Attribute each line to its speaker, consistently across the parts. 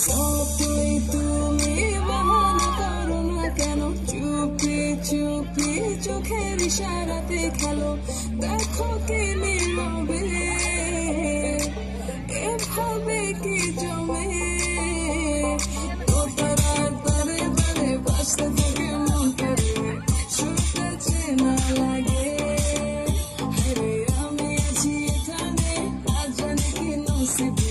Speaker 1: যতই তুমি বাহানা করো না কেন, চুপি চুপি চোখের ইশারাতে খেলো, দেখো কি নীরবে এভাবে কি জমে তারার তারে তারে বাঁচতে থাকে মন করে, শুনতে না লাগে। আরে আমি আছি এখানে, আজ জানি কি নসিবে।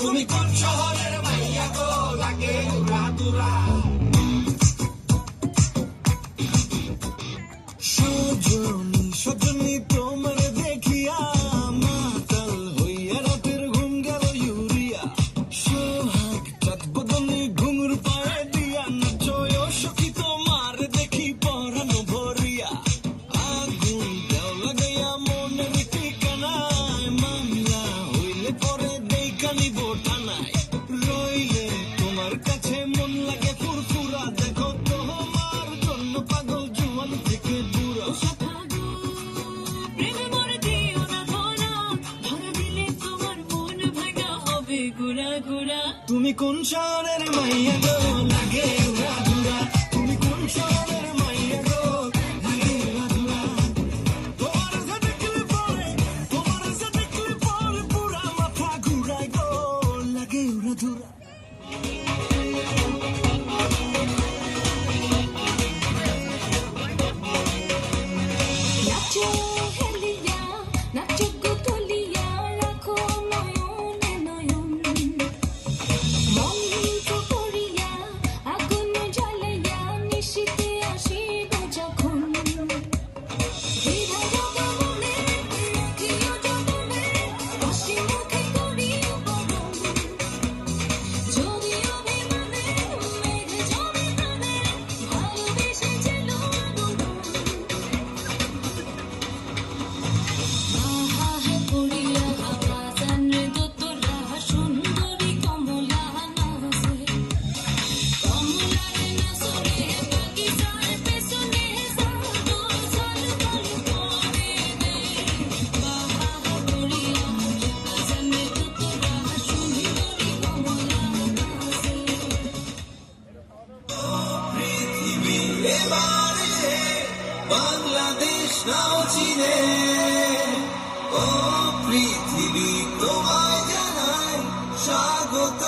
Speaker 2: তুমি কোন শহরের মাইয়া গো, লাগে উড়াদুরা। সজনী সজনী তোমার দেখিয়া মাতাল হইয়া রাতের ঘুম গেল ইউরিয়া। সোহাগ চাঁদ বদনী ঘুঙুর পায়ে দিয়া নাচয় সখী তোমার দেখি পরানো ভরিয়া। আগুন দেও লাগাইয়া মনের ঠিকানায়, মামলা হইলে পরে দেইখানি বোটানায়। রইলে তোমার কাছে মন লাগে ফুরফুরা, দেখো তোমার জন্য পাগল জুয়ান থেকে বুড়া।
Speaker 1: প্রেমে মরে দিও না ধরা, ধরা দিলে তোমার মন ভাঙা হবে গুড়া গুড়া।
Speaker 2: তুমি কোন শহরের মাইয়া গো, লাগে উড়াদুরা। তুমি কোন শহরের মাইয়া গো, লাগে উড়াদুরা। তোমার যে দেখলে পরে, তোমার যে দেখলে পরে পুরা মাথা ঘুরায় গো, লাগে উড়াদুরা।
Speaker 1: নাচো হেলিয়া, নাচো গো তুলিয়া, রাখো নয়নে নয়ন। মন্ত্র করিয়া, আগুন জ্বালাইয়া, নিশীথে আসিব যখন। হৃদয় জগমনে, রাখিও যতনে, হাসি মুখে করিও বরণ। যদি অভিমানে মেঘ জমে প্রাণে, ভালোবেসেছিল আগুন। আহা পড়িয়া হাওয়া জানরে দোতলা, সুন্দরী কমলা নাচে। কমলার নাচরে বাগিচার পেছনে সাদো ঝলমল করে দে। আহা পড়িয়া হাওয়া জানরে দোতলা, সুন্দরী কমলা নাচে।
Speaker 2: পৃথিবী এবারে বাংলাদেশ নাও চিনে, ও পৃথিবী তোমায় জানাই স্বাগত।